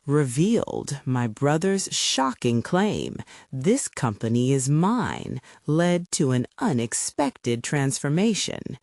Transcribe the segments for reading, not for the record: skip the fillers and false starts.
Revealed, my brother's shocking claim, "This company is mine," led to an unexpected transformation.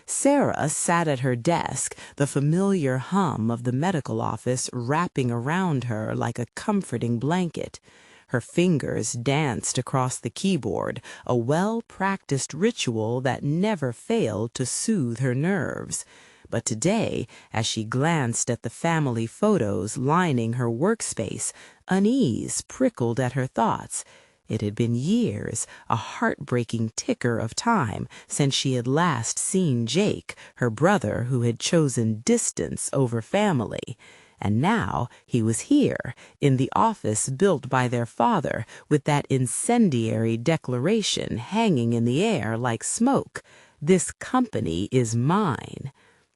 Sarah sat at her desk, the familiar hum of the medical office wrapping around her like a comforting blanket. Her fingers danced across the keyboard, a well-practiced ritual that never failed to soothe her nerves. But today, as she glanced at the family photos lining her workspace, unease prickled at her thoughts. It had been years, a heartbreaking ticker of time, since she had last seen Jake, her brother who had chosen distance over family. And now he was here, in the office built by their father, with that incendiary declaration hanging in the air like smoke. "This company is mine."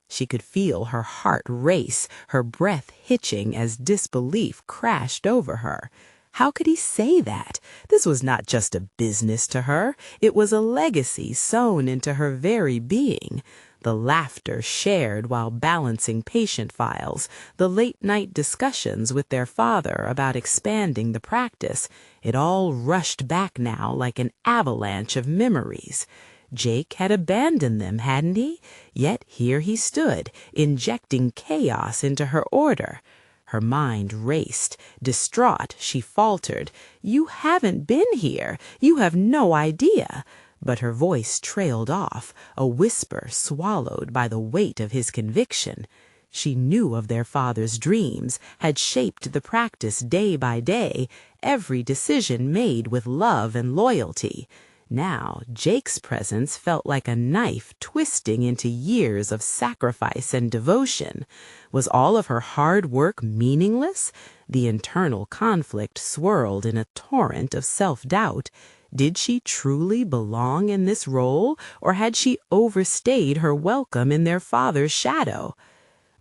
She could feel her heart race, her breath hitching as disbelief crashed over her. How could he say that? This was not just a business to her. It was a legacy sewn into her very being. The laughter shared while balancing patient files, the late-night discussions with their father about expanding the practice, it all rushed back now like an avalanche of memories. Jake had abandoned them, hadn't he? Yet here he stood, injecting chaos into her order. Her mind raced. Distraught, she faltered, "You haven't been here. You have no idea." But her voice trailed off, a whisper swallowed by the weight of his conviction. She knew of their father's dreams, had shaped the practice day by day, every decision made with love and loyalty. Now, Jake's presence felt like a knife twisting into years of sacrifice and devotion. Was all of her hard work meaningless? The internal conflict swirled in a torrent of self-doubt. Did she truly belong in this role, or had she overstayed her welcome in their father's shadow?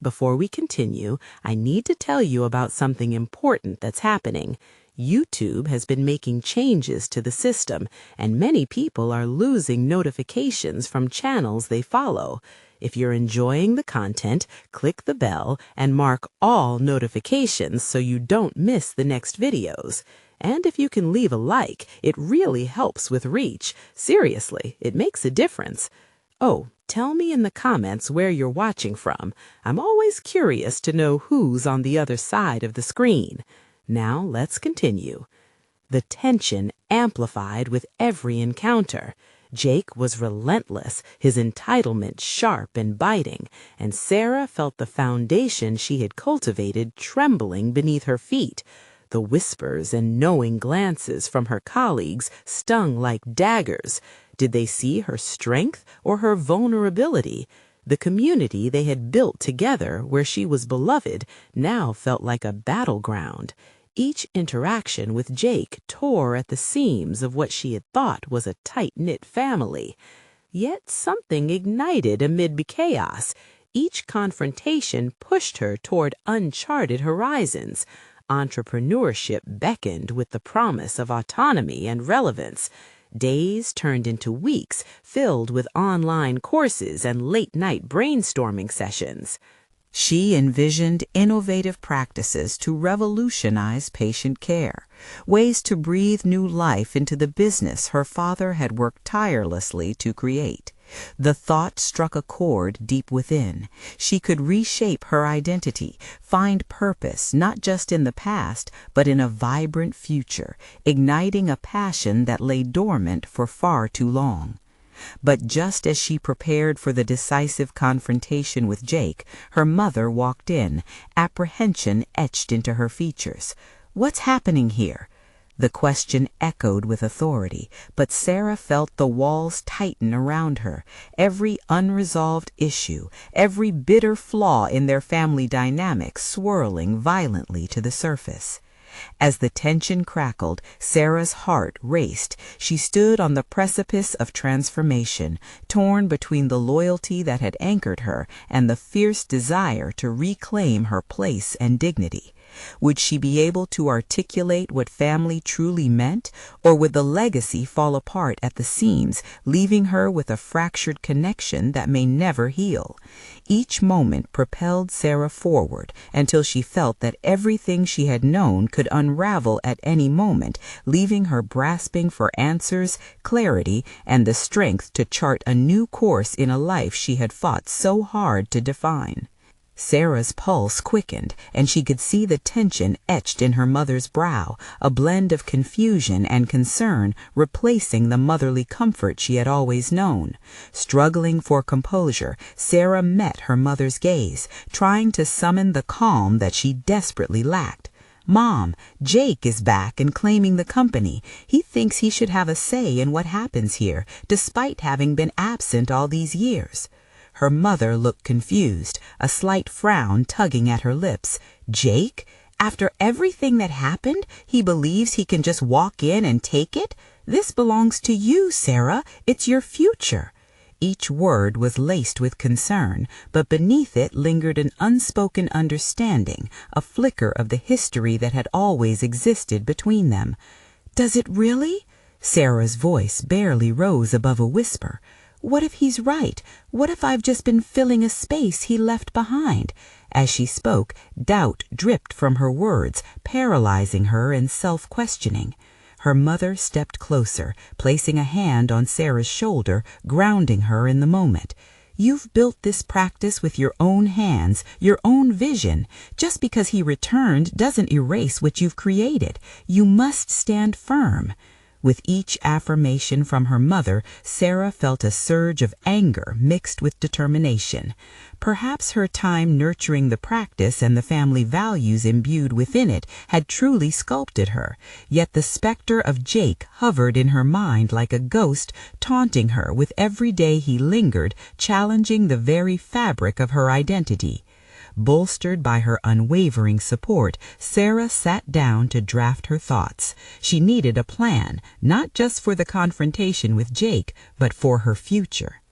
Before we continue, I need to tell you about something important that's happening. YouTube has been making changes to the system, and many people are losing notifications from channels they follow. If you're enjoying the content, click the bell and mark all notifications so you don't miss the next videos. And if you can leave a like, it really helps with reach. Seriously, it makes a difference. Oh, tell me in the comments where you're watching from. I'm always curious to know who's on the other side of the screen. Now let's continue. The tension amplified with every encounter. Jake was relentless, his entitlement sharp and biting, and Sarah felt the foundation she had cultivated trembling beneath her feet. The whispers and knowing glances from her colleagues stung like daggers. Did they see her strength or her vulnerability? The community they had built together, where she was beloved, now felt like a battleground. Each interaction with Jake tore at the seams of what she had thought was a tight-knit family. Yet something ignited amid the chaos. Each confrontation pushed her toward uncharted horizons. Entrepreneurship beckoned with the promise of autonomy and relevance. Days turned into weeks, filled with online courses and late-night brainstorming sessions. She envisioned innovative practices to revolutionize patient care, ways to breathe new life into the business her father had worked tirelessly to create. The thought struck a chord deep within. She could reshape her identity, find purpose not just in the past, but in a vibrant future, igniting a passion that lay dormant for far too long. But just as she prepared for the decisive confrontation with Jake, her mother walked in, apprehension etched into her features. "What's happening here?" The question echoed with authority, but Sarah felt the walls tighten around her. Every unresolved issue, every bitter flaw in their family dynamic swirling violently to the surface. As the tension crackled, Sarah's heart raced. She stood on the precipice of transformation, torn between the loyalty that had anchored her and the fierce desire to reclaim her place and dignity. Would she be able to articulate what family truly meant, or would the legacy fall apart at the seams, leaving her with a fractured connection that may never heal? Each moment propelled Sarah forward until she felt that everything she had known could unravel at any moment, leaving her grasping for answers, clarity, and the strength to chart a new course in a life she had fought so hard to define. Sarah's pulse quickened, and she could see the tension etched in her mother's brow, a blend of confusion and concern replacing the motherly comfort she had always known. Struggling for composure, Sarah met her mother's gaze, trying to summon the calm that she desperately lacked. "Mom, Jake is back and claiming the company. He thinks he should have a say in what happens here, despite having been absent all these years." Her mother looked confused, a slight frown tugging at her lips. "Jake? After everything that happened, he believes he can just walk in and take it? This belongs to you, Sarah. It's your future." Each word was laced with concern, but beneath it lingered an unspoken understanding, a flicker of the history that had always existed between them. "Does it really?" Sarah's voice barely rose above a whisper. "What if he's right? What if I've just been filling a space he left behind?" As she spoke, doubt dripped from her words, paralyzing her in self-questioning. Her mother stepped closer, placing a hand on Sarah's shoulder, grounding her in the moment. "You've built this practice with your own hands, your own vision. Just because he returned doesn't erase what you've created. You must stand firm." With each affirmation from her mother, Sarah felt a surge of anger mixed with determination. Perhaps her time nurturing the practice and the family values imbued within it had truly sculpted her, yet the specter of Jake hovered in her mind like a ghost, taunting her with every day he lingered, challenging the very fabric of her identity. Bolstered by her unwavering support, Sarah sat down to draft her thoughts. She needed a plan, not just for the confrontation with Jake, but for her future.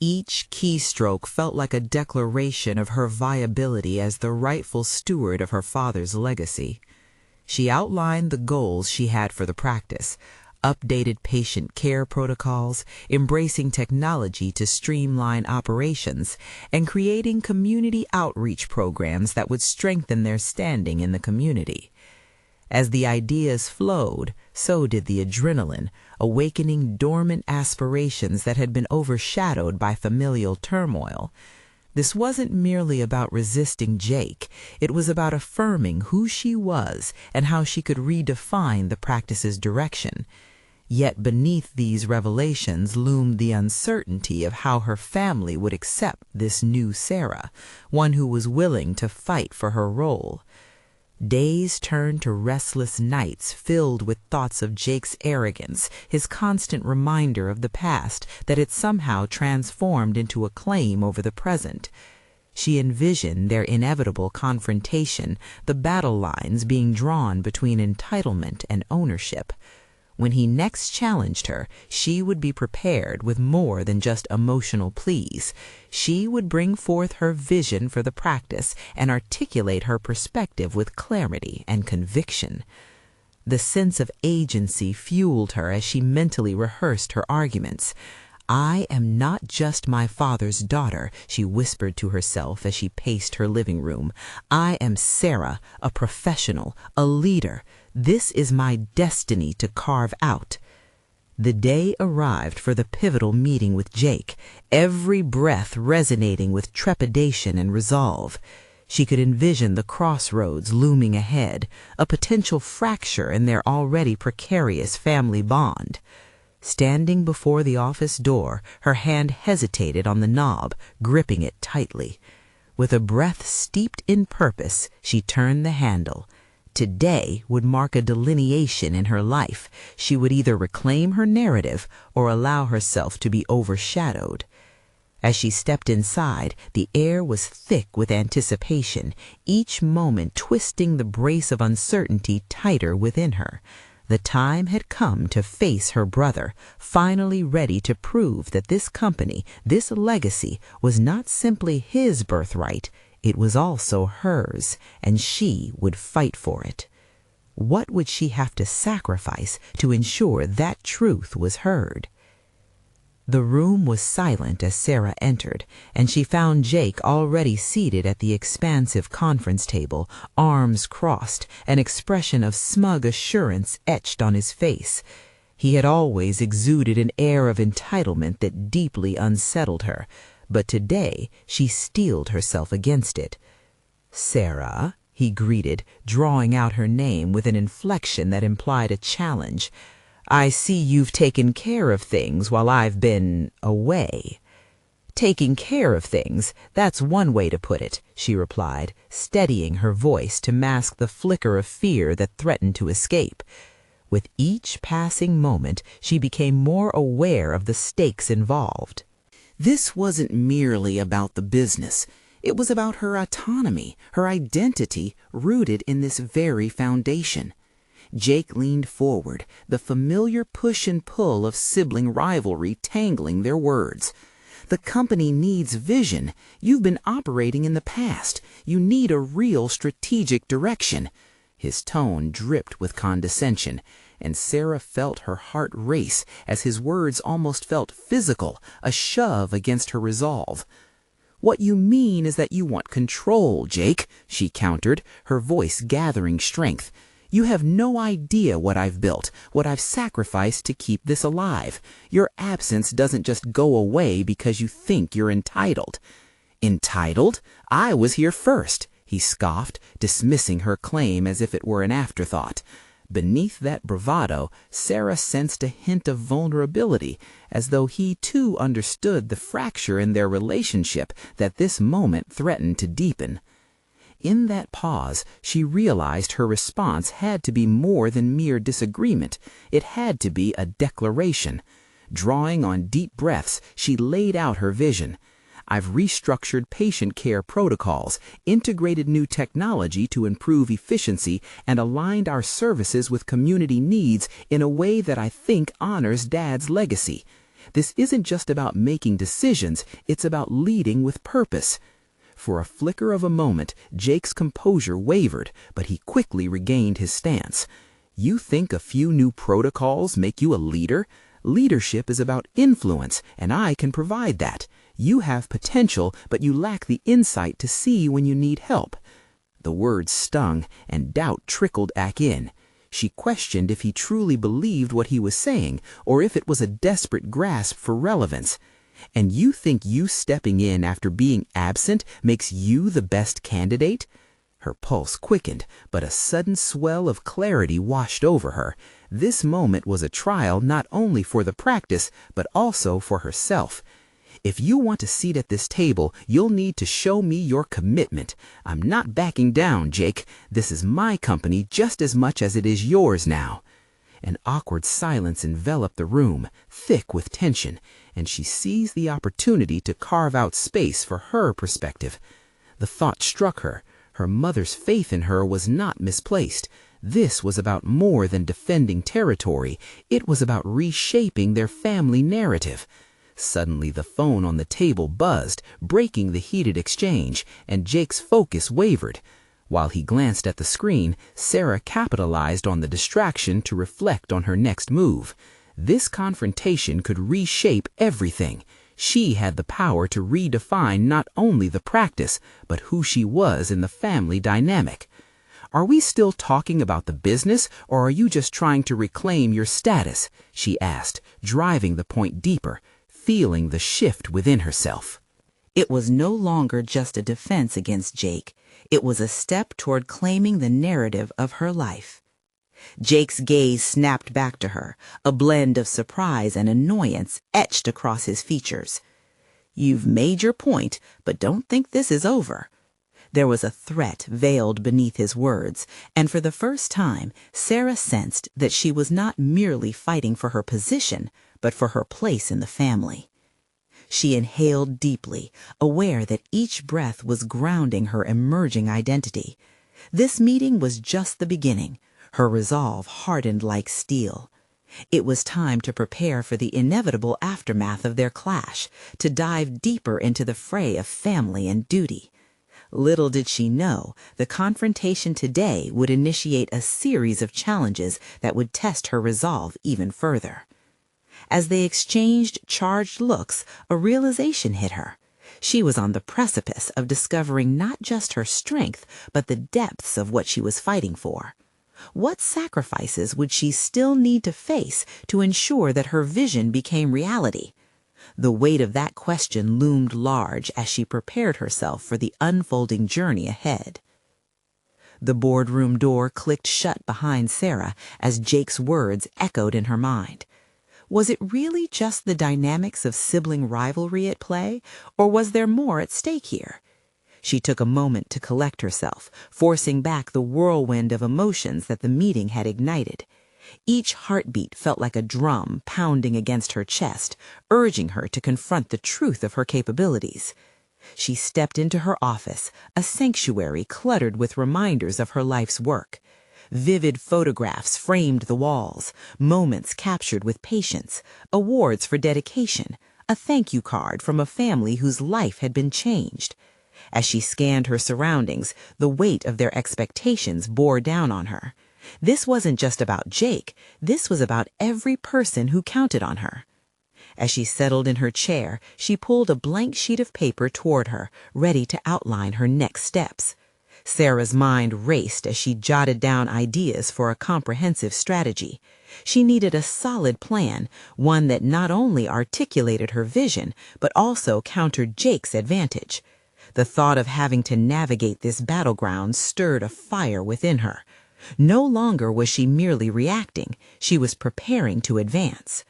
Each keystroke felt like a declaration of her viability as the rightful steward of her father's legacy. She outlined the goals she had for the practice: updated patient care protocols, embracing technology to streamline operations, and creating community outreach programs that would strengthen their standing in the community. As the ideas flowed, so did the adrenaline, awakening dormant aspirations that had been overshadowed by familial turmoil. This wasn't merely about resisting Jake. It was about affirming who she was and how she could redefine the practice's direction. Yet beneath these revelations loomed the uncertainty of how her family would accept this new Sarah, one who was willing to fight for her role. Days turned to restless nights filled with thoughts of Jake's arrogance, his constant reminder of the past that had somehow transformed into a claim over the present. She envisioned their inevitable confrontation, the battle lines being drawn between entitlement and ownership. When he next challenged her, she would be prepared with more than just emotional pleas. She would bring forth her vision for the practice and articulate her perspective with clarity and conviction. The sense of agency fueled her as she mentally rehearsed her arguments. "I am not just my father's daughter," she whispered to herself as she paced her living room. "I am Sarah, a professional, a leader. This is my destiny to carve out." The day arrived for the pivotal meeting with Jake, every breath resonating with trepidation and resolve. She could envision the crossroads looming ahead, a potential fracture in their already precarious family bond. Standing before the office door, her hand hesitated on the knob, gripping it tightly. With a breath steeped in purpose, she turned the handle. Today would mark a delineation in her life. She would either reclaim her narrative or allow herself to be overshadowed. As she stepped inside, the air was thick with anticipation, each moment twisting the brace of uncertainty tighter within her. The time had come to face her brother, finally ready to prove that this company, this legacy, was not simply his birthright, It was also hers, and she would fight for it. What would she have to sacrifice to ensure that truth was heard? The room was silent as Sarah entered, and she found Jake already seated at the expansive conference table, arms crossed, an expression of smug assurance etched on his face. He had always exuded an air of entitlement that deeply unsettled her, but today she steeled herself against it. "Sarah," he greeted, drawing out her name with an inflection that implied a challenge. "I see you've taken care of things while I've been away." "Taking care of things, that's one way to put it," she replied, steadying her voice to mask the flicker of fear that threatened to escape. With each passing moment, she became more aware of the stakes involved. This wasn't merely about the business. It was about her autonomy, her identity, rooted in this very foundation. Jake leaned forward, the familiar push and pull of sibling rivalry tangling their words. "The company needs vision. You've been operating in the past. You need a real strategic direction." His tone dripped with condescension, and Sarah felt her heart race as his words almost felt physical, a shove against her resolve. "What you mean is that you want control, Jake," she countered, her voice gathering strength. "You have no idea what I've built, what I've sacrificed to keep this alive. Your absence doesn't just go away because you think you're entitled." "Entitled? I was here first," he scoffed, dismissing her claim as if it were an afterthought. Beneath that bravado, Sarah sensed a hint of vulnerability, as though he too understood the fracture in their relationship that this moment threatened to deepen. In that pause, she realized her response had to be more than mere disagreement. It had to be a declaration. Drawing on deep breaths, she laid out her vision. "I've restructured patient care protocols, integrated new technology to improve efficiency, and aligned our services with community needs in a way that I think honors Dad's legacy. This isn't just about making decisions, it's about leading with purpose." For a flicker of a moment, Jake's composure wavered, but he quickly regained his stance. "You think a few new protocols make you a leader? Leadership is about influence, and I can provide that. You have potential, but you lack the insight to see when you need help." The words stung, and doubt trickled back in. She questioned if he truly believed what he was saying, or if it was a desperate grasp for relevance. "And you think you stepping in after being absent makes you the best candidate?" Her pulse quickened, but a sudden swell of clarity washed over her. This moment was a trial not only for the practice, but also for herself. "If you want a seat at this table, you'll need to show me your commitment. I'm not backing down, Jake. This is my company just as much as it is yours now." An awkward silence enveloped the room, thick with tension, and she seized the opportunity to carve out space for her perspective. The thought struck her. Her mother's faith in her was not misplaced. This was about more than defending territory. It was about reshaping their family narrative. Suddenly the phone on the table buzzed, breaking the heated exchange, and Jake's focus wavered. While he glanced at the screen, Sarah capitalized on the distraction to reflect on her next move. This confrontation could reshape everything. She had the power to redefine not only the practice, but who she was in the family dynamic. "Are we still talking about the business, or are you just trying to reclaim your status?" she asked, driving the point deeper, feeling the shift within herself. It was no longer just a defense against Jake. It was a step toward claiming the narrative of her life. Jake's gaze snapped back to her, a blend of surprise and annoyance etched across his features. "You've made your point, but don't think this is over." There was a threat veiled beneath his words, and for the first time, Sarah sensed that she was not merely fighting for her position, but for her place in the family. She inhaled deeply, aware that each breath was grounding her emerging identity. This meeting was just the beginning. Her resolve hardened like steel. It was time to prepare for the inevitable aftermath of their clash, to dive deeper into the fray of family and duty. Little did she know, the confrontation today would initiate a series of challenges that would test her resolve even further. As they exchanged charged looks, a realization hit her. She was on the precipice of discovering not just her strength, but the depths of what she was fighting for. What sacrifices would she still need to face to ensure that her vision became reality? The weight of that question loomed large as she prepared herself for the unfolding journey ahead. The boardroom door clicked shut behind Sarah as Jake's words echoed in her mind. Was it really just the dynamics of sibling rivalry at play, or was there more at stake here? She took a moment to collect herself, forcing back the whirlwind of emotions that the meeting had ignited. Each heartbeat felt like a drum pounding against her chest, urging her to confront the truth of her capabilities. She stepped into her office, a sanctuary cluttered with reminders of her life's work. Vivid photographs framed the walls, moments captured with patience, awards for dedication, a thank you card from a family whose life had been changed. As she scanned her surroundings, the weight of their expectations bore down on her. This wasn't just about Jake, this was about every person who counted on her. As she settled in her chair, she pulled a blank sheet of paper toward her, ready to outline her next steps. Sarah's mind raced as she jotted down ideas for a comprehensive strategy. She needed a solid plan, one that not only articulated her vision, but also countered Jake's advantage. The thought of having to navigate this battleground stirred a fire within her. No longer was she merely reacting, she was preparing to advance.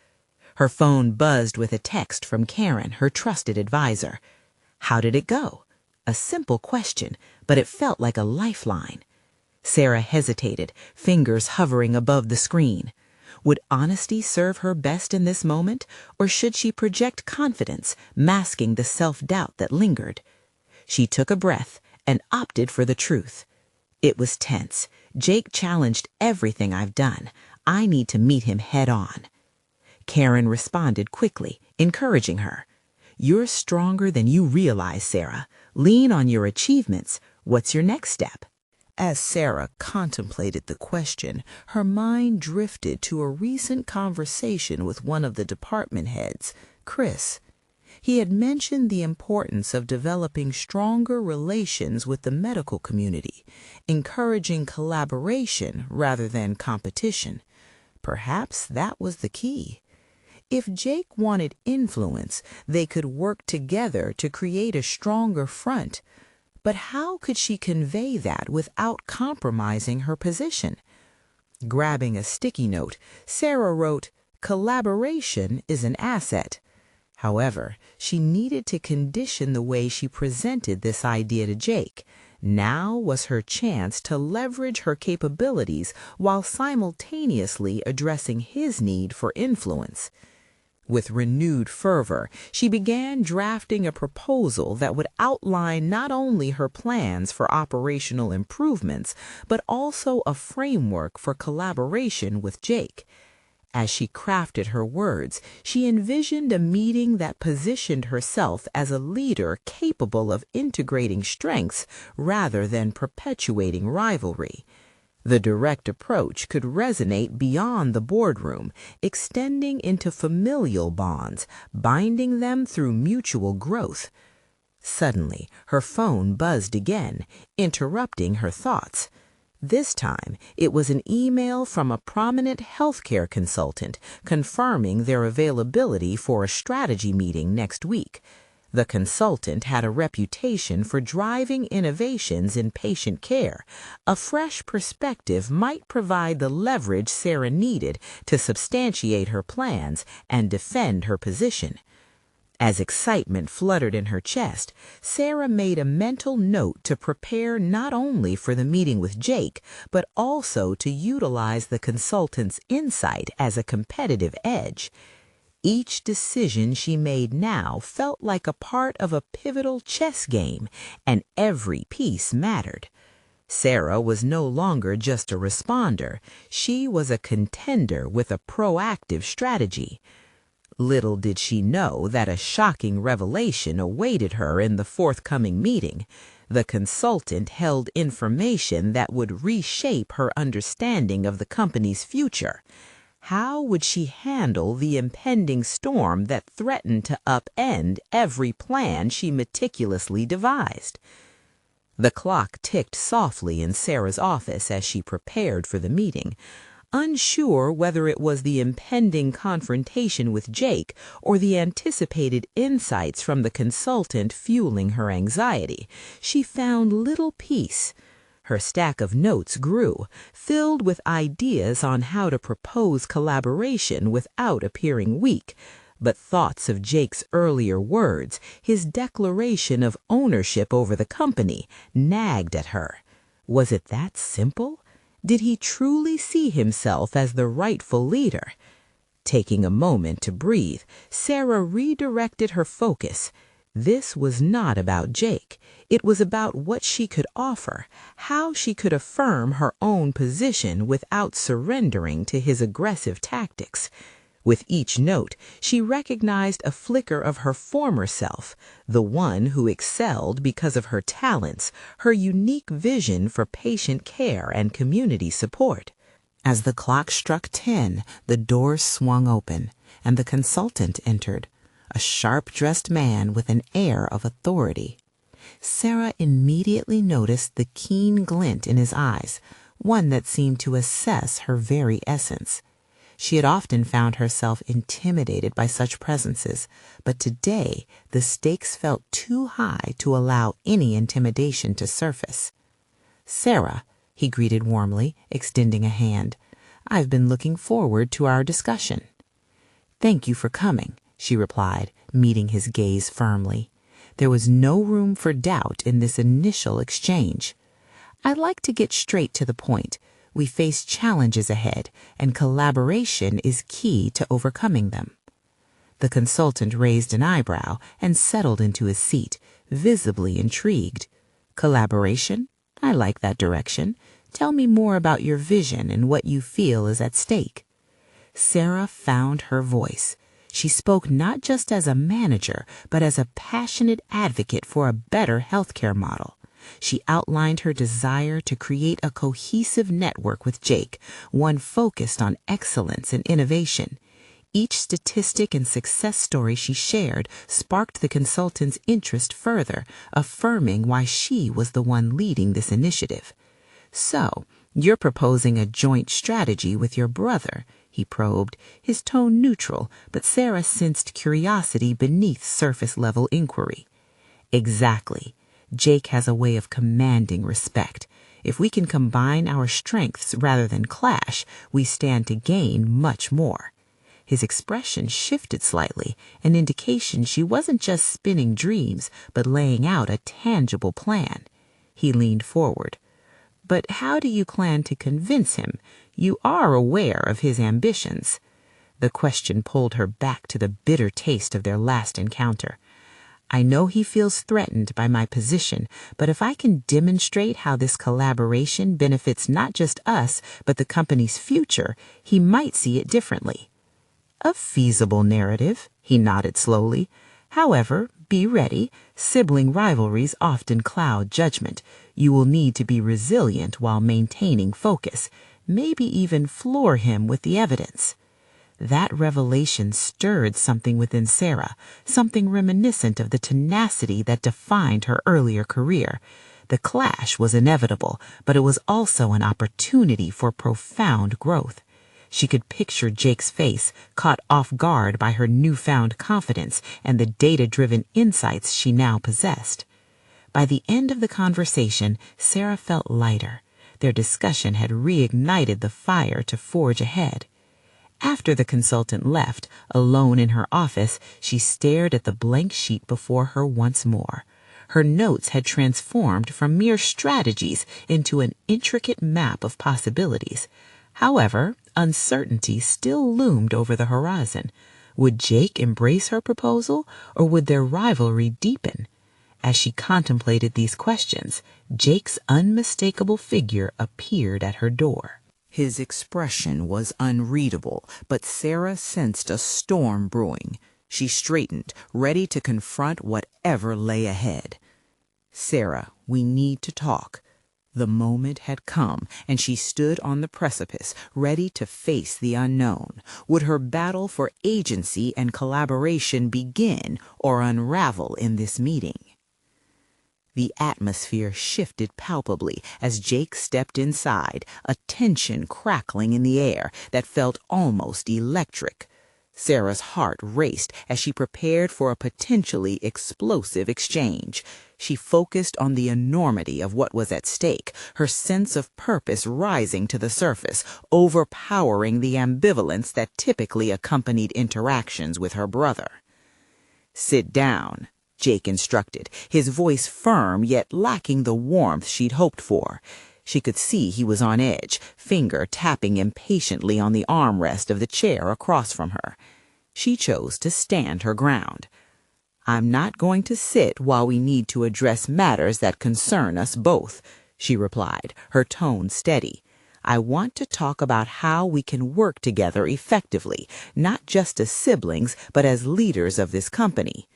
Her phone buzzed with a text from Karen, her trusted advisor. How did it go? A simple question, but it felt like a lifeline. Sarah hesitated, fingers hovering above the screen. Would honesty serve her best in this moment, or should she project confidence, masking the self-doubt that lingered? She took a breath and opted for the truth. It was tense. Jake challenged everything I've done. I need to meet him head on. Karen responded quickly, encouraging her. You're stronger than you realize, Sarah. Lean on your achievements. What's your next step? As Sarah contemplated the question, her mind drifted to a recent conversation with one of the department heads, Chris. He had mentioned the importance of developing stronger relations with the medical community, encouraging collaboration rather than competition. Perhaps that was the key. If Jake wanted influence, they could work together to create a stronger front. But how could she convey that without compromising her position? Grabbing a sticky note, Sarah wrote, "Collaboration is an asset." However, she needed to condition the way she presented this idea to Jake. Now was her chance to leverage her capabilities while simultaneously addressing his need for influence. With renewed fervor, she began drafting a proposal that would outline not only her plans for operational improvements, but also a framework for collaboration with Jake. As she crafted her words, she envisioned a meeting that positioned herself as a leader capable of integrating strengths rather than perpetuating rivalry. The direct approach could resonate beyond the boardroom, extending into familial bonds, binding them through mutual growth. Suddenly, her phone buzzed again, interrupting her thoughts. This time, it was an email from a prominent healthcare consultant confirming their availability for a strategy meeting next week. The consultant had a reputation for driving innovations in patient care. A fresh perspective might provide the leverage Sarah needed to substantiate her plans and defend her position. As excitement fluttered in her chest, Sarah made a mental note to prepare not only for the meeting with Jake, but also to utilize the consultant's insight as a competitive edge. Each decision she made now felt like a part of a pivotal chess game, and every piece mattered. Sarah was no longer just a responder. She was a contender with a proactive strategy. Little did she know that a shocking revelation awaited her in the forthcoming meeting. The consultant held information that would reshape her understanding of the company's future. How would she handle the impending storm that threatened to upend every plan she meticulously devised? The clock ticked softly in Sarah's office as she prepared for the meeting. Unsure whether it was the impending confrontation with Jake or the anticipated insights from the consultant fueling her anxiety, she found little peace. Her stack of notes grew, filled with ideas on how to propose collaboration without appearing weak. But thoughts of Jake's earlier words, his declaration of ownership over the company, nagged at her. Was it that simple? Did he truly see himself as the rightful leader? Taking a moment to breathe, Sarah redirected her focus. This was not about Jake. It was about what she could offer, how she could affirm her own position without surrendering to his aggressive tactics. With each note, she recognized a flicker of her former self, the one who excelled because of her talents, her unique vision for patient care and community support. As the clock struck 10, the doors swung open, and the consultant entered, a sharp-dressed man with an air of authority. Sarah immediately noticed the keen glint in his eyes, one that seemed to assess her very essence. She had often found herself intimidated by such presences, but today the stakes felt too high to allow any intimidation to surface. "Sarah," he greeted warmly, extending a hand. "I've been looking forward to our discussion." "Thank you for coming," she replied, meeting his gaze firmly. There was no room for doubt in this initial exchange. "I'd like to get straight to the point. We face challenges ahead, and collaboration is key to overcoming them." The consultant raised an eyebrow and settled into his seat, visibly intrigued. "Collaboration? I like that direction. Tell me more about your vision and what you feel is at stake." Sarah found her voice. She spoke not just as a manager, but as a passionate advocate for a better healthcare model. She outlined her desire to create a cohesive network with Jake, one focused on excellence and innovation. Each statistic and success story she shared sparked the consultant's interest further, affirming why she was the one leading this initiative. "So, you're proposing a joint strategy with your brother," he probed, his tone neutral, but Sarah sensed curiosity beneath surface-level inquiry. "Exactly. Jake has a way of commanding respect. If we can combine our strengths rather than clash, we stand to gain much more." His expression shifted slightly, an indication she wasn't just spinning dreams, but laying out a tangible plan. He leaned forward. "But how do you plan to convince him? You are aware of his ambitions." The question pulled her back to the bitter taste of their last encounter. "I know he feels threatened by my position, but if I can demonstrate how this collaboration benefits not just us, but the company's future, he might see it differently." "A feasible narrative," he nodded slowly. "However, be ready. Sibling rivalries often cloud judgment. You will need to be resilient while maintaining focus, maybe even floor him with the evidence." That revelation stirred something within Sarah, something reminiscent of the tenacity that defined her earlier career. The clash was inevitable, but it was also an opportunity for profound growth. She could picture Jake's face, caught off guard by her newfound confidence and the data-driven insights she now possessed. By the end of the conversation, Sarah felt lighter. Their discussion had reignited the fire to forge ahead. After the consultant left, alone in her office, she stared at the blank sheet before her once more. Her notes had transformed from mere strategies into an intricate map of possibilities. However, uncertainty still loomed over the horizon. Would Jake embrace her proposal, or would their rivalry deepen? As she contemplated these questions, Jake's unmistakable figure appeared at her door. His expression was unreadable, but Sarah sensed a storm brewing. She straightened, ready to confront whatever lay ahead. "Sarah, We need to talk." The moment had come, and she stood on the precipice, ready to face the unknown. Would her battle for agency and collaboration begin or unravel in this meeting? The atmosphere shifted palpably as Jake stepped inside, a tension crackling in the air that felt almost electric. Sarah's heart raced as she prepared for a potentially explosive exchange. She focused on the enormity of what was at stake, her sense of purpose rising to the surface, overpowering the ambivalence that typically accompanied interactions with her brother. "Sit down," Jake instructed, his voice firm yet lacking the warmth she'd hoped for. She could see he was on edge, finger tapping impatiently on the armrest of the chair across from her. She chose to stand her ground. "I'm not going to sit while we need to address matters that concern us both," she replied, her tone steady. "I want to talk about how we can work together effectively, not just as siblings, but as leaders of this company."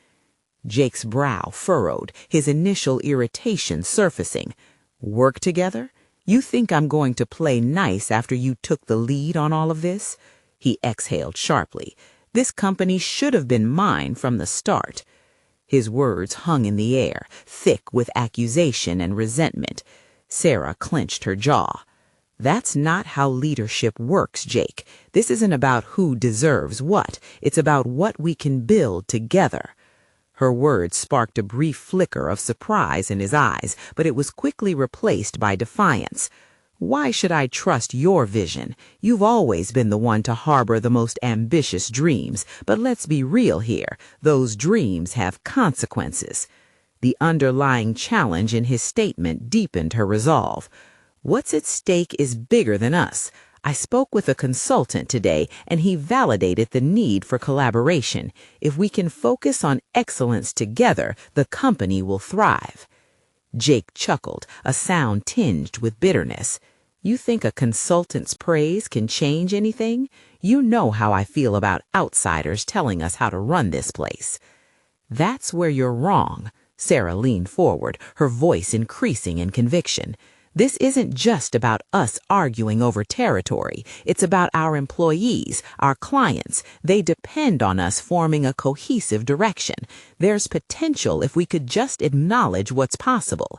Jake's brow furrowed, his initial irritation surfacing. "Work together? You think I'm going to play nice after you took the lead on all of this?" He exhaled sharply. "This company should have been mine from the start." His words hung in the air, thick with accusation and resentment. Sarah clenched her jaw. "That's not how leadership works, Jake. This isn't about who deserves what. It's about what we can build together." Her words sparked a brief flicker of surprise in his eyes, but it was quickly replaced by defiance. "Why should I trust your vision? You've always been the one to harbor the most ambitious dreams, but let's be real here. Those dreams have consequences." The underlying challenge in his statement deepened her resolve. "What's at stake is bigger than us. I spoke with a consultant today, and he validated the need for collaboration. If we can focus on excellence together, the company will thrive." Jake chuckled, a sound tinged with bitterness. "You think a consultant's praise can change anything? You know how I feel about outsiders telling us how to run this place." "That's where you're wrong." Sarah leaned forward, her voice increasing in conviction. "This isn't just about us arguing over territory. It's about our employees, our clients. They depend on us forming a cohesive direction. There's potential if we could just acknowledge what's possible."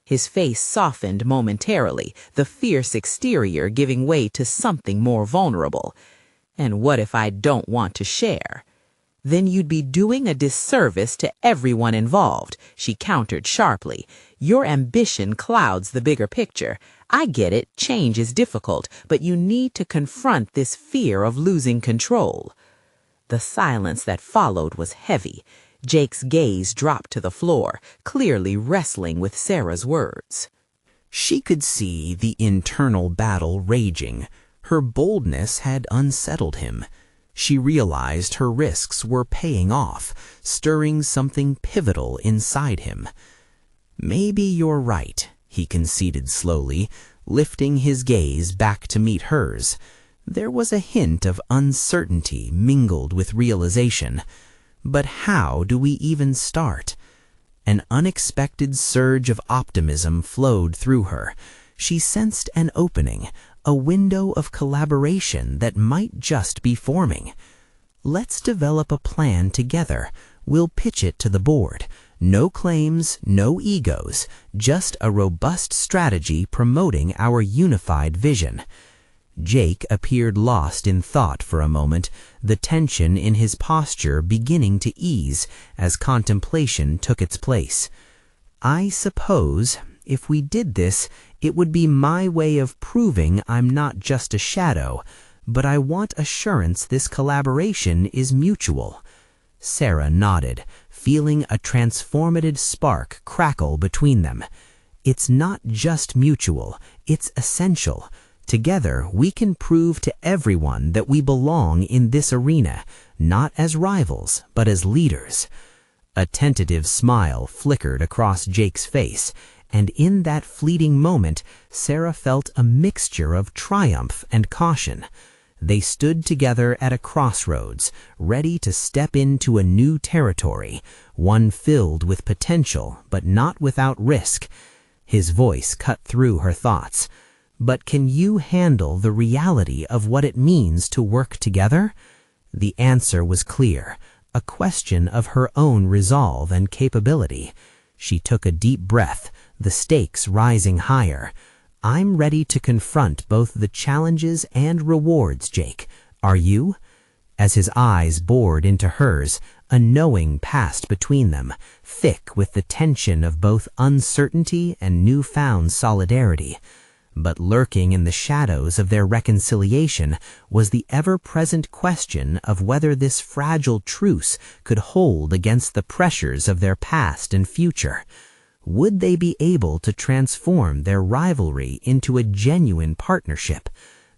His face softened momentarily, the fierce exterior giving way to something more vulnerable. "And what if I don't want to share?" "Then you'd be doing a disservice to everyone involved," she countered sharply. "Your ambition clouds the bigger picture. I get it, change is difficult, but you need to confront this fear of losing control." The silence that followed was heavy. Jake's gaze dropped to the floor, clearly wrestling with Sarah's words. She could see the internal battle raging. Her boldness had unsettled him. She realized her risks were paying off, stirring something pivotal inside him. "Maybe you're right," he conceded slowly, lifting his gaze back to meet hers. There was a hint of uncertainty mingled with realization. But how do we even start? An unexpected surge of optimism flowed through her. She sensed an opening, a window of collaboration that might just be forming. "Let's develop a plan together. We'll pitch it to the board. No claims, no egos, just a robust strategy promoting our unified vision." Jake appeared lost in thought for a moment, the tension in his posture beginning to ease as contemplation took its place. "I suppose if we did this, it would be my way of proving I'm not just a shadow, but I want assurance this collaboration is mutual." Sarah nodded, feeling a transformative spark crackle between them. "It's not just mutual, it's essential. Together, we can prove to everyone that we belong in this arena, not as rivals, but as leaders." A tentative smile flickered across Jake's face, and in that fleeting moment, Sarah felt a mixture of triumph and caution. They stood together at a crossroads, ready to step into a new territory, one filled with potential but not without risk. His voice cut through her thoughts. But can you handle the reality of what it means to work together? The answer was clear, a question of her own resolve and capability. She took a deep breath, the stakes rising higher. I'm ready to confront both the challenges and rewards, Jake. Are you? As his eyes bored into hers, a knowing passed between them, thick with the tension of both uncertainty and newfound solidarity. But lurking in the shadows of their reconciliation was the ever-present question of whether this fragile truce could hold against the pressures of their past and future. Would they be able to transform their rivalry into a genuine partnership?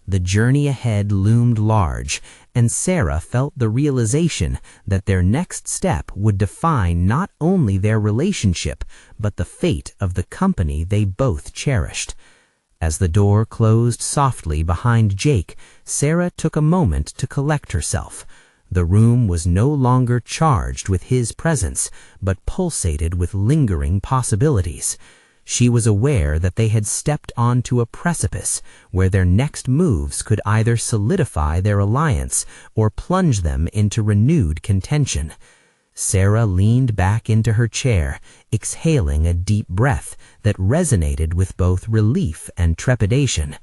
The journey ahead loomed large, and Sarah felt the realization that their next step would define not only their relationship, but the fate of the company they both cherished. As the door closed softly behind Jake, Sarah took a moment to collect herself. The room was no longer charged with his presence, but pulsated with lingering possibilities. She was aware that they had stepped onto a precipice where their next moves could either solidify their alliance or plunge them into renewed contention. Sarah leaned back into her chair, exhaling a deep breath that resonated with both relief and trepidation.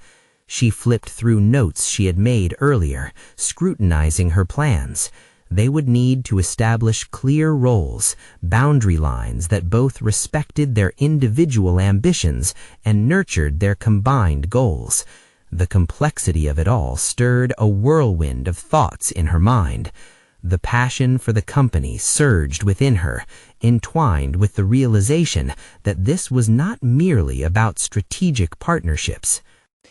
She flipped through notes she had made earlier, scrutinizing her plans. They would need to establish clear roles, boundary lines that both respected their individual ambitions and nurtured their combined goals. The complexity of it all stirred a whirlwind of thoughts in her mind. The passion for the company surged within her, entwined with the realization that this was not merely about strategic partnerships.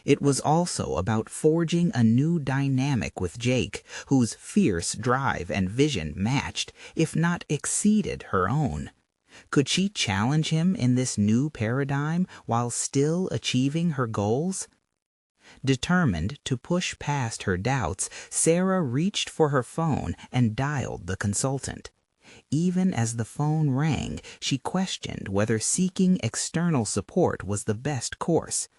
It was also about forging a new dynamic with Jake, whose fierce drive and vision matched, if not exceeded, her own. Could she challenge him in this new paradigm while still achieving her goals? Determined to push past her doubts, Sarah reached for her phone and dialed the consultant. Even as the phone rang, she questioned whether seeking external support was the best course.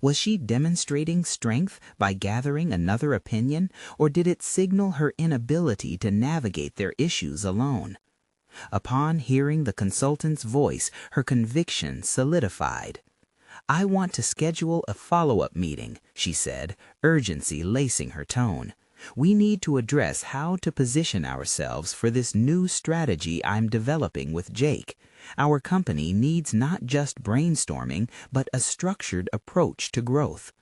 Was she demonstrating strength by gathering another opinion, or did it signal her inability to navigate their issues alone? Upon hearing the consultant's voice, her conviction solidified. "I want to schedule a follow-up meeting," she said, urgency lacing her tone. "We need to address how to position ourselves for this new strategy I'm developing with Jake. Our company needs not just brainstorming, but a structured approach to growth."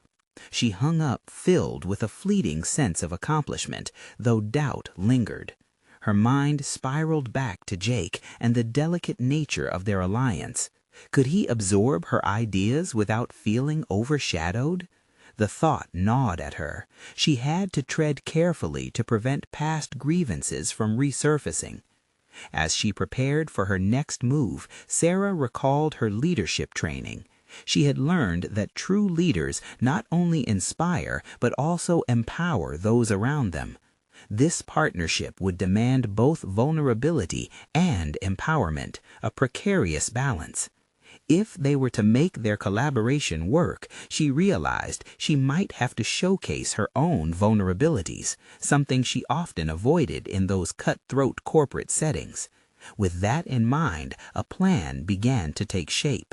She hung up, filled with a fleeting sense of accomplishment, though doubt lingered. Her mind spiraled back to Jake and the delicate nature of their alliance. Could he absorb her ideas without feeling overshadowed? The thought gnawed at her. She had to tread carefully to prevent past grievances from resurfacing. As she prepared for her next move, Sarah recalled her leadership training. She had learned that true leaders not only inspire but also empower those around them. This partnership would demand both vulnerability and empowerment, a precarious balance. If they were to make their collaboration work, she realized she might have to showcase her own vulnerabilities, something she often avoided in those cutthroat corporate settings. With that in mind, a plan began to take shape.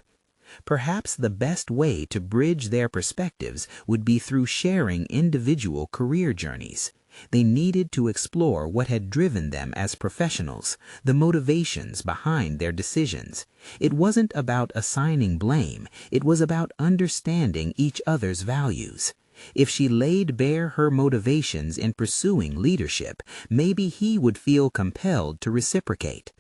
Perhaps the best way to bridge their perspectives would be through sharing individual career journeys. They needed to explore what had driven them as professionals, the motivations behind their decisions. It wasn't about assigning blame, it was about understanding each other's values. If she laid bare her motivations in pursuing leadership, maybe he would feel compelled to reciprocate.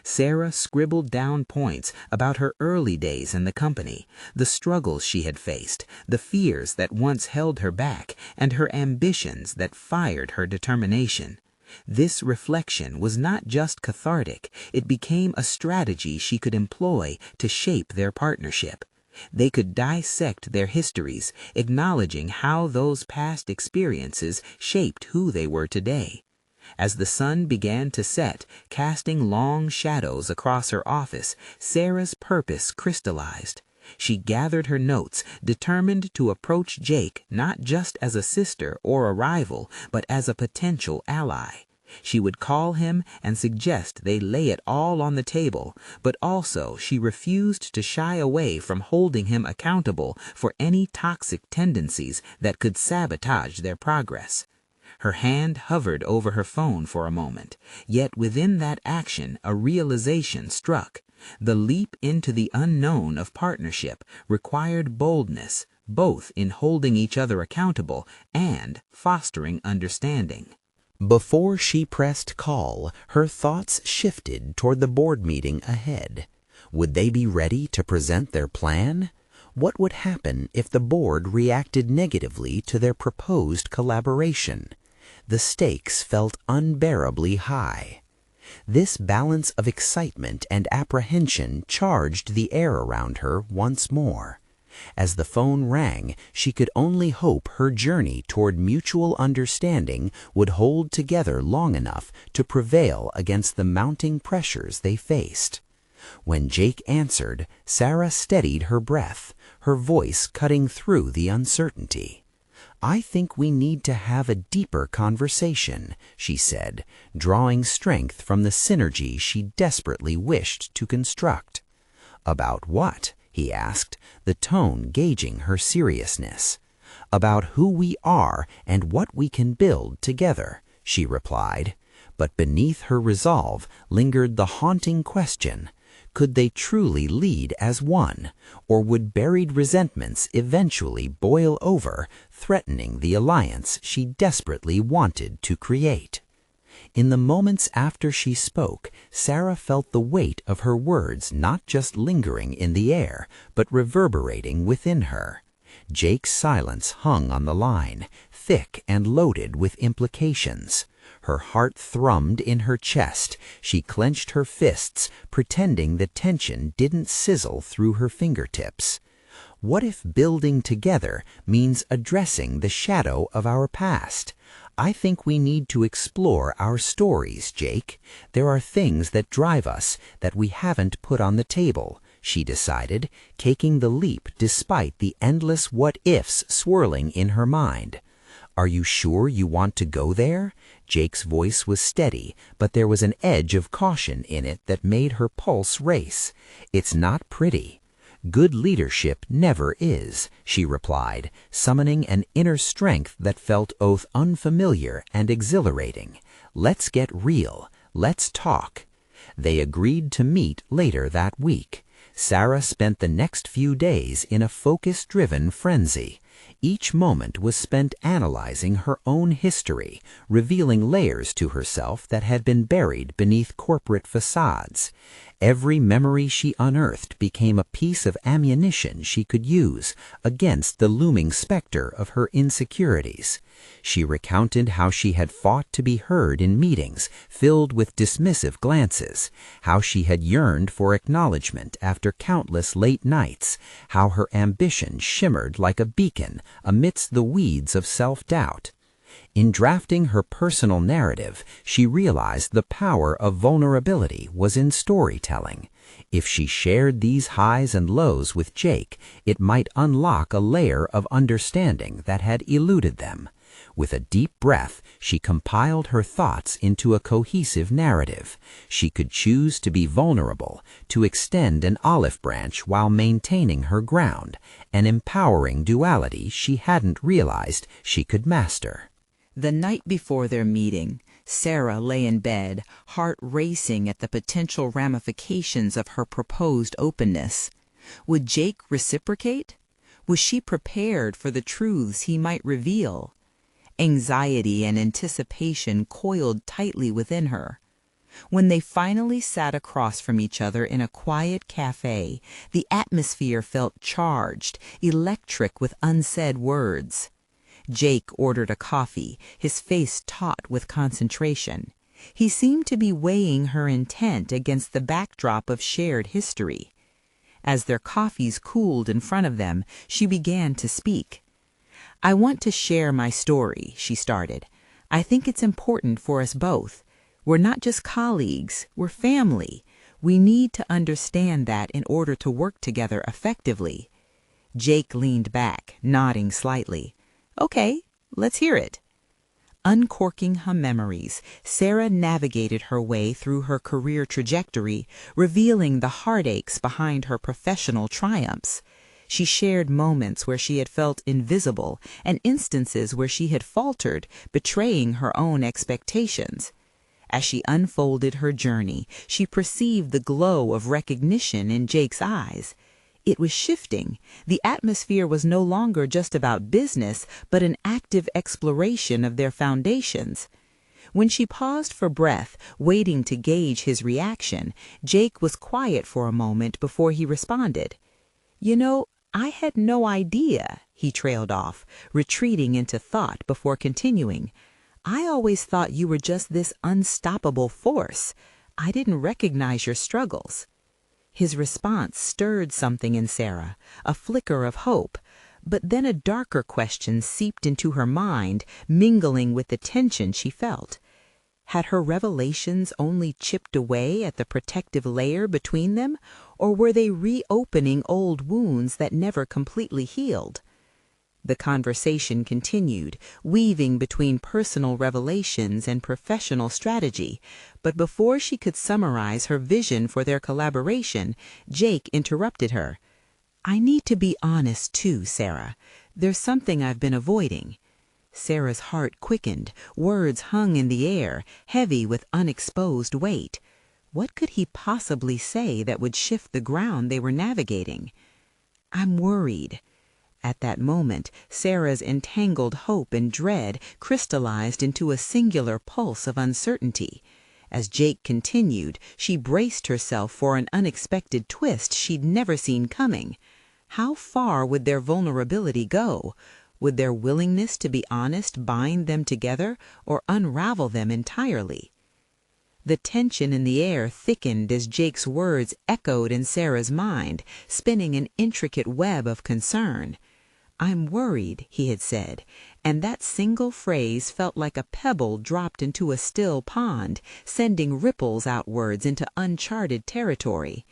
Sarah scribbled down points about her early days in the company, the struggles she had faced, the fears that once held her back, and her ambitions that fired her determination. This reflection was not just cathartic, it became a strategy she could employ to shape their partnership. They could dissect their histories, acknowledging how those past experiences shaped who they were today. As the sun began to set, casting long shadows across her office, Sarah's purpose crystallized. She gathered her notes, determined to approach Jake not just as a sister or a rival, but as a potential ally. She would call him and suggest they lay it all on the table, but also she refused to shy away from holding him accountable for any toxic tendencies that could sabotage their progress. Her hand hovered over her phone for a moment, yet within that action a realization struck. The leap into the unknown of partnership required boldness, both in holding each other accountable and fostering understanding. Before she pressed call, her thoughts shifted toward the board meeting ahead. Would they be ready to present their plan? What would happen if the board reacted negatively to their proposed collaboration? The stakes felt unbearably high. This balance of excitement and apprehension charged the air around her once more. As the phone rang, she could only hope her journey toward mutual understanding would hold together long enough to prevail against the mounting pressures they faced. When Jake answered, Sarah steadied her breath, her voice cutting through the uncertainty. "I think we need to have a deeper conversation," she said, drawing strength from the synergy she desperately wished to construct. "About what?" he asked, the tone gauging her seriousness. "About who we are and what we can build together," she replied. But beneath her resolve lingered the haunting question: could they truly lead as one, or would buried resentments eventually boil over, threatening the alliance she desperately wanted to create? In the moments after she spoke, Sarah felt the weight of her words not just lingering in the air, but reverberating within her. Jake's silence hung on the line, thick and loaded with implications. Her heart thrummed in her chest. She clenched her fists, pretending the tension didn't sizzle through her fingertips. What if building together means addressing the shadow of our past? I think we need to explore our stories, Jake. There are things that drive us that we haven't put on the table, she decided, taking the leap despite the endless what-ifs swirling in her mind. "Are you sure you want to go there?" Jake's voice was steady, but there was an edge of caution in it that made her pulse race. "It's not pretty." "Good leadership never is," she replied, summoning an inner strength that felt both unfamiliar and exhilarating. "Let's get real. Let's talk." They agreed to meet later that week. Sarah spent the next few days in a focus-driven frenzy. Each moment was spent analyzing her own history, revealing layers to herself that had been buried beneath corporate facades. Every memory she unearthed became a piece of ammunition she could use against the looming specter of her insecurities. She recounted how she had fought to be heard in meetings filled with dismissive glances, how she had yearned for acknowledgement after countless late nights, how her ambition shimmered like a beacon amidst the weeds of self-doubt. In drafting her personal narrative, she realized the power of vulnerability was in storytelling. If she shared these highs and lows with Jake, it might unlock a layer of understanding that had eluded them. With a deep breath, she compiled her thoughts into a cohesive narrative. She could choose to be vulnerable, to extend an olive branch while maintaining her ground, an empowering duality she hadn't realized she could master. The night before their meeting, Sarah lay in bed, heart racing at the potential ramifications of her proposed openness. Would Jake reciprocate? Was she prepared for the truths he might reveal? Anxiety and anticipation coiled tightly within her. When they finally sat across from each other in a quiet cafe, the atmosphere felt charged, electric with unsaid words. Jake ordered a coffee, his face taut with concentration. He seemed to be weighing her intent against the backdrop of shared history. As their coffees cooled in front of them, she began to speak. "I want to share my story," she started. "I think it's important for us both. We're not just colleagues, we're family. We need to understand that in order to work together effectively." Jake leaned back, nodding slightly. "Okay, let's hear it." Uncorking her memories, Sarah navigated her way through her career trajectory, revealing the heartaches behind her professional triumphs. She shared moments where she had felt invisible and instances where she had faltered, betraying her own expectations. As she unfolded her journey, she perceived the glow of recognition in Jake's eyes. It was shifting. The atmosphere was no longer just about business, but an active exploration of their foundations. When she paused for breath, waiting to gauge his reaction, Jake was quiet for a moment before he responded. "You know, I had no idea," he trailed off, retreating into thought before continuing. "I always thought you were just this unstoppable force. I didn't recognize your struggles." His response stirred something in Sarah, a flicker of hope, but then a darker question seeped into her mind, mingling with the tension she felt. Had her revelations only chipped away at the protective layer between them, or were they reopening old wounds that never completely healed? The conversation continued, weaving between personal revelations and professional strategy, but before she could summarize her vision for their collaboration, Jake interrupted her. "I need to be honest too, Sarah. There's something I've been avoiding." Sarah's heart quickened, words hung in the air, heavy with unexposed weight. What could he possibly say that would shift the ground they were navigating? "I'm worried." At that moment, Sarah's entangled hope and dread crystallized into a singular pulse of uncertainty. As Jake continued, she braced herself for an unexpected twist she'd never seen coming. How far would their vulnerability go? Would their willingness to be honest bind them together or unravel them entirely? The tension in the air thickened as Jake's words echoed in Sarah's mind, spinning an intricate web of concern. "I'm worried," he had said, and that single phrase felt like a pebble dropped into a still pond, sending ripples outwards into uncharted territory.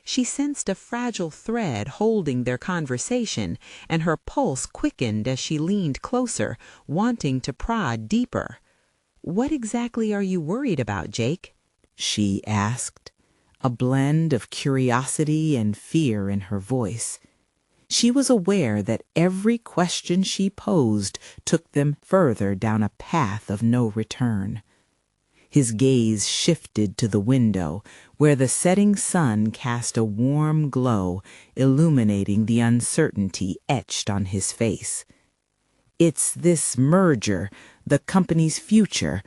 She sensed a fragile thread holding their conversation, and her pulse quickened as she leaned closer, wanting to prod deeper. "What exactly are you worried about, Jake?" she asked, a blend of curiosity and fear in her voice. She was aware that every question she posed took them further down a path of no return. His gaze shifted to the window, where the setting sun cast a warm glow, illuminating the uncertainty etched on his face. "It's this merger, the company's future.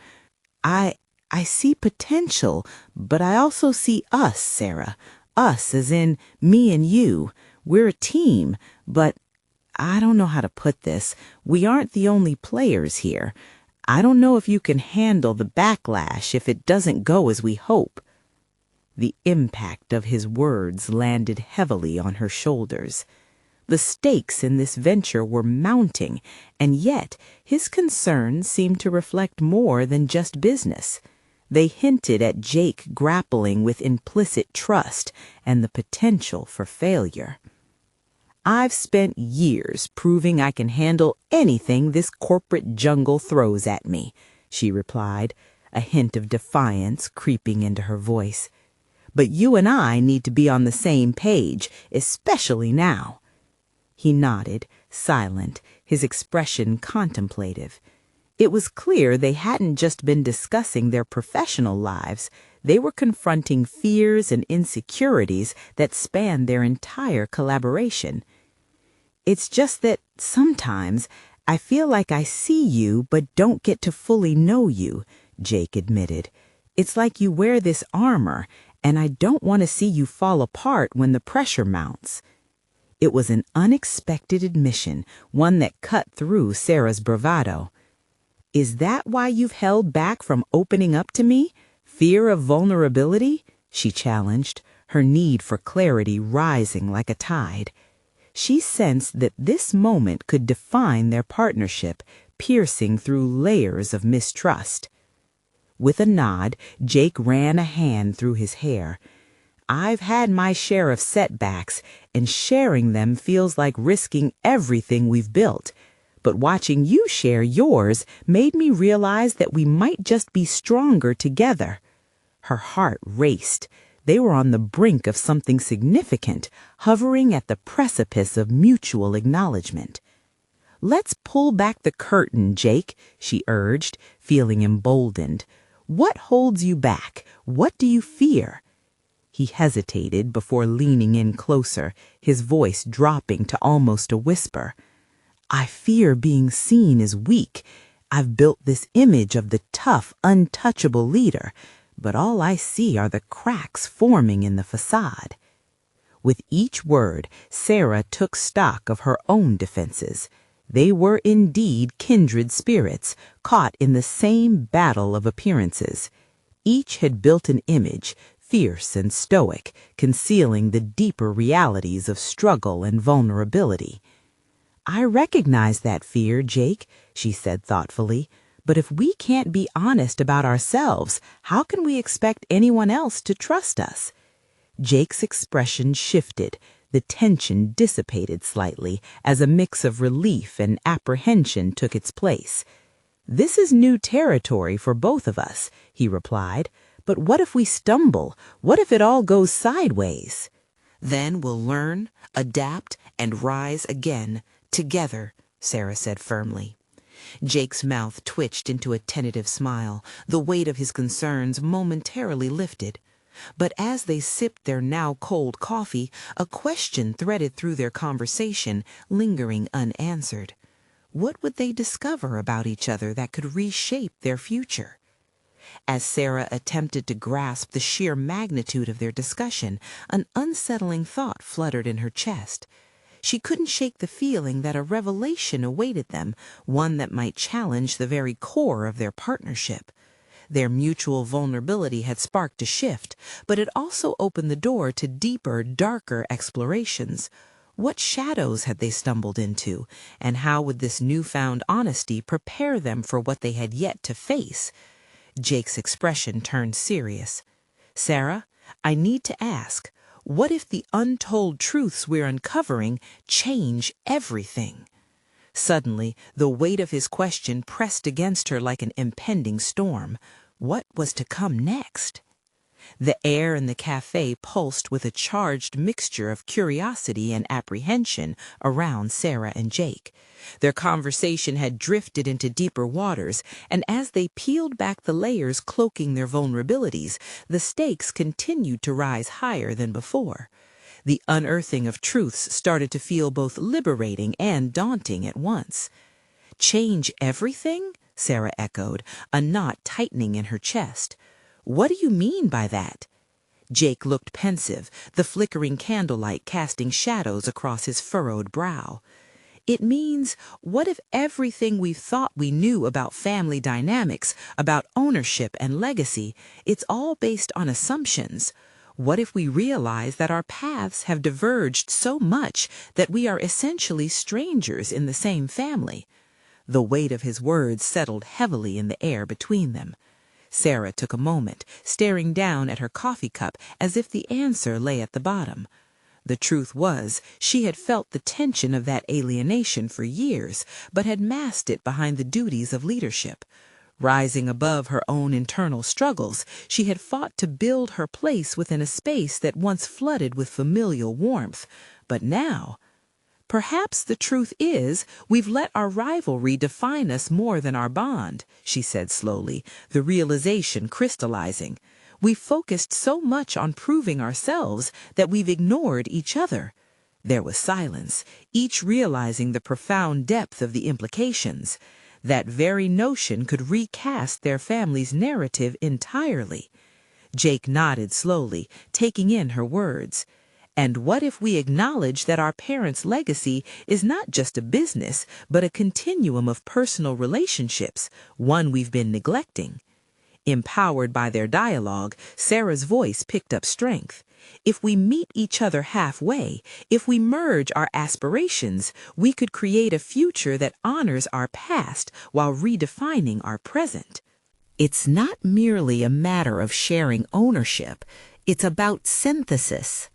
I see potential, but I also see us, Sarah. Us as in me and you. We're a team, but I don't know how to put this. We aren't the only players here. I don't know if you can handle the backlash if it doesn't go as we hope." The impact of his words landed heavily on her shoulders. The stakes in this venture were mounting, and yet his concerns seemed to reflect more than just business. They hinted at Jake grappling with implicit trust and the potential for failure. "I've spent years proving I can handle anything this corporate jungle throws at me," she replied, a hint of defiance creeping into her voice. "But you and I need to be on the same page, especially now." He nodded, silent, his expression contemplative. It was clear they hadn't just been discussing their professional lives. They were confronting fears and insecurities that spanned their entire collaboration. "It's just that sometimes I feel like I see you but don't get to fully know you," Jake admitted. "It's like you wear this armor, and I don't want to see you fall apart when the pressure mounts." It was an unexpected admission, one that cut through Sarah's bravado. "Is that why you've held back from opening up to me? Fear of vulnerability?" she challenged, her need for clarity rising like a tide. She sensed that this moment could define their partnership, piercing through layers of mistrust. With a nod, Jake ran a hand through his hair. "I've had my share of setbacks, and sharing them feels like risking everything we've built. But watching you share yours made me realize that we might just be stronger together." Her heart raced. They were on the brink of something significant, hovering at the precipice of mutual acknowledgement. "Let's pull back the curtain, Jake," she urged, feeling emboldened. "What holds you back? What do you fear?" He hesitated before leaning in closer, his voice dropping to almost a whisper. "I fear being seen as weak. I've built this image of the tough, untouchable leader, but all I see are the cracks forming in the facade." With each word, Sarah took stock of her own defenses. They were indeed kindred spirits, caught in the same battle of appearances. Each had built an image, fierce and stoic, concealing the deeper realities of struggle and vulnerability. "I recognize that fear, Jake," she said thoughtfully. "But if we can't be honest about ourselves, how can we expect anyone else to trust us?" Jake's expression shifted. The tension dissipated slightly as a mix of relief and apprehension took its place. "This is new territory for both of us," he replied. "But what if we stumble? What if it all goes sideways?" "Then we'll learn, adapt, and rise again, together," Sarah said firmly. Jake's mouth twitched into a tentative smile, the weight of his concerns momentarily lifted. But as they sipped their now cold coffee, a question threaded through their conversation, lingering unanswered. What would they discover about each other that could reshape their future? As Sarah attempted to grasp the sheer magnitude of their discussion, an unsettling thought fluttered in her chest. She couldn't shake the feeling that a revelation awaited them, one that might challenge the very core of their partnership. Their mutual vulnerability had sparked a shift, but it also opened the door to deeper, darker explorations. What shadows had they stumbled into, and how would this newfound honesty prepare them for what they had yet to face? Jake's expression turned serious. "Sarah, I need to ask, what if the untold truths we're uncovering change everything?" Suddenly, the weight of his question pressed against her like an impending storm. What was to come next? The air in the cafe pulsed with a charged mixture of curiosity and apprehension around Sarah and Jake. Their conversation had drifted into deeper waters, and as they peeled back the layers cloaking their vulnerabilities, the stakes continued to rise higher than before. The unearthing of truths started to feel both liberating and daunting at once. "Change everything?" Sarah echoed, a knot tightening in her chest. "What do you mean by that?" Jake looked pensive, the flickering candlelight casting shadows across his furrowed brow. "It means, what if everything we thought we knew about family dynamics, about ownership and legacy, it's all based on assumptions? What if we realize that our paths have diverged so much that we are essentially strangers in the same family?" The weight of his words settled heavily in the air between them. Sarah took a moment, staring down at her coffee cup as if the answer lay at the bottom. The truth was, she had felt the tension of that alienation for years, but had masked it behind the duties of leadership. Rising above her own internal struggles, she had fought to build her place within a space that once flooded with familial warmth. But now, perhaps the truth is, we've let our rivalry define us more than our bond, she said slowly, the realization crystallizing. We've focused so much on proving ourselves that we've ignored each other. There was silence, each realizing the profound depth of the implications. That very notion could recast their family's narrative entirely. Jake nodded slowly, taking in her words. And what if we acknowledge that our parents' legacy is not just a business, but a continuum of personal relationships, one we've been neglecting? Empowered by their dialogue, Sarah's voice picked up strength. If we meet each other halfway, if we merge our aspirations, we could create a future that honors our past while redefining our present. It's not merely a matter of sharing ownership, it's about synthesis.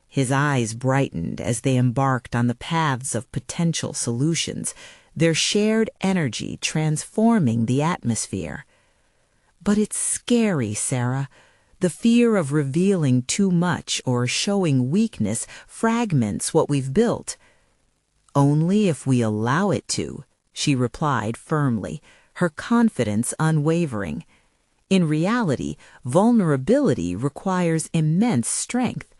His eyes brightened as they embarked on the paths of potential solutions, their shared energy transforming the atmosphere. But it's scary, Sarah. The fear of revealing too much or showing weakness fragments what we've built. Only if we allow it to, she replied firmly, her confidence unwavering. In reality, vulnerability requires immense strength.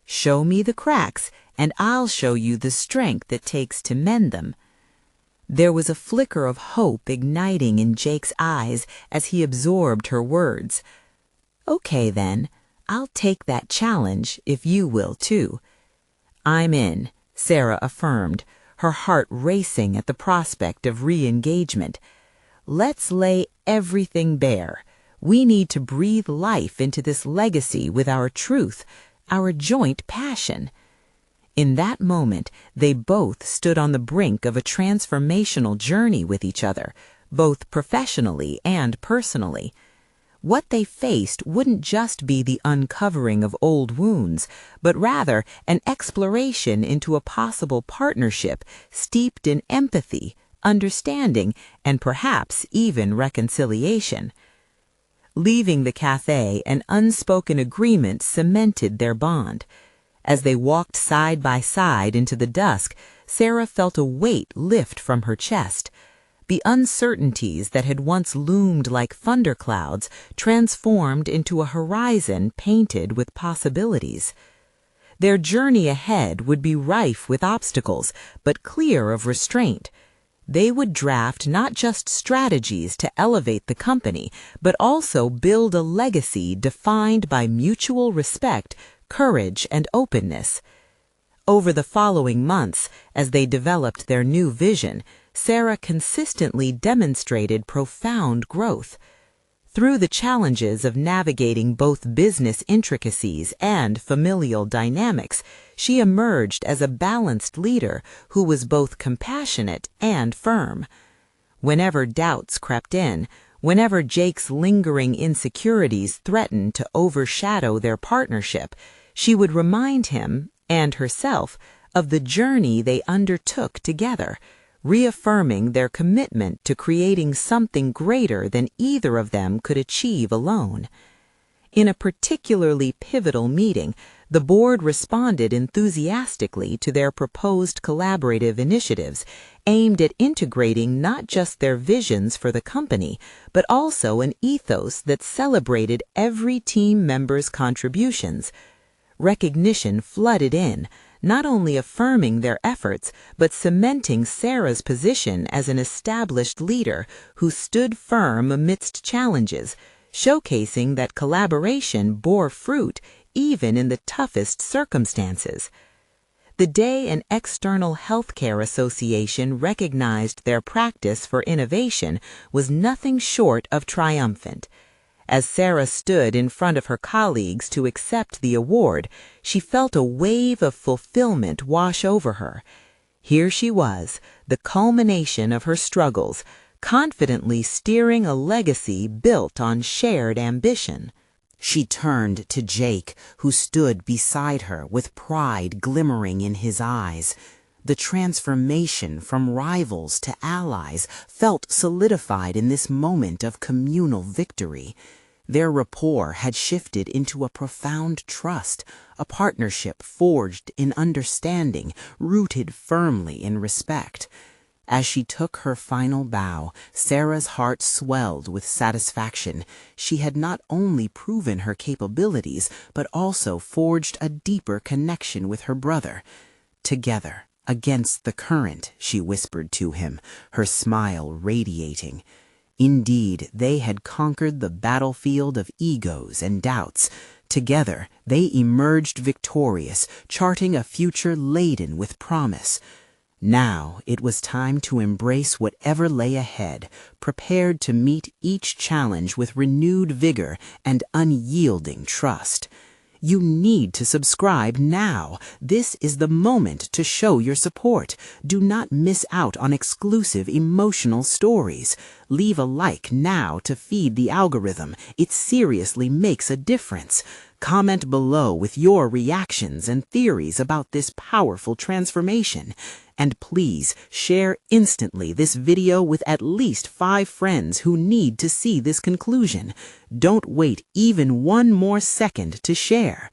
Show me the cracks, and I'll show you the strength it takes to mend them. There was a flicker of hope igniting in Jake's eyes as he absorbed her words. Okay, then, I'll take that challenge if you will, too. I'm in, Sarah affirmed, her heart racing at the prospect of re-engagement. Let's lay everything bare. We need to breathe life into this legacy with our truth, our joint passion. In that moment, they both stood on the brink of a transformational journey with each other, both professionally and personally. What they faced wouldn't just be the uncovering of old wounds, but rather an exploration into a possible partnership steeped in empathy, understanding, and perhaps even reconciliation. Leaving the cafe, an unspoken agreement cemented their bond. As they walked side by side into the dusk, Sarah felt a weight lift from her chest. The uncertainties that had once loomed like thunderclouds transformed into a horizon painted with possibilities. Their journey ahead would be rife with obstacles, but clear of restraint. They would draft not just strategies to elevate the company, but also build a legacy defined by mutual respect, courage, and openness. Over the following months, as they developed their new vision, Sarah consistently demonstrated profound growth. Through the challenges of navigating both business intricacies and familial dynamics, she emerged as a balanced leader who was both compassionate and firm. Whenever doubts crept in, whenever Jake's lingering insecurities threatened to overshadow their partnership, she would remind him, and herself, of the journey they undertook together, reaffirming their commitment to creating something greater than either of them could achieve alone. In a particularly pivotal meeting, the board responded enthusiastically to their proposed collaborative initiatives aimed at integrating not just their visions for the company, but also an ethos that celebrated every team member's contributions. Recognition flooded in, not only affirming their efforts, but cementing Sarah's position as an established leader who stood firm amidst challenges, showcasing that collaboration bore fruit even in the toughest circumstances. The day an external healthcare association recognized their practice for innovation was nothing short of triumphant. As Sarah stood in front of her colleagues to accept the award, she felt a wave of fulfillment wash over her. Here she was, the culmination of her struggles, confidently steering a legacy built on shared ambition. She turned to Jake, who stood beside her with pride glimmering in his eyes. The transformation from rivals to allies felt solidified in this moment of communal victory. Their rapport had shifted into a profound trust, a partnership forged in understanding, rooted firmly in respect. As she took her final bow, Sarah's heart swelled with satisfaction. She had not only proven her capabilities, but also forged a deeper connection with her brother. Together, against the current, she whispered to him, her smile radiating. Indeed, they had conquered the battlefield of egos and doubts. Together, they emerged victorious, charting a future laden with promise. Now it was time to embrace whatever lay ahead, prepared to meet each challenge with renewed vigor and unyielding trust. You need to subscribe now. This is the moment to show your support. Do not miss out on exclusive emotional stories. Leave a like now to feed the algorithm. It seriously makes a difference. Comment below with your reactions and theories about this powerful transformation. And please share instantly this video with at least 5 friends who need to see this conclusion. Don't wait even one more second to share.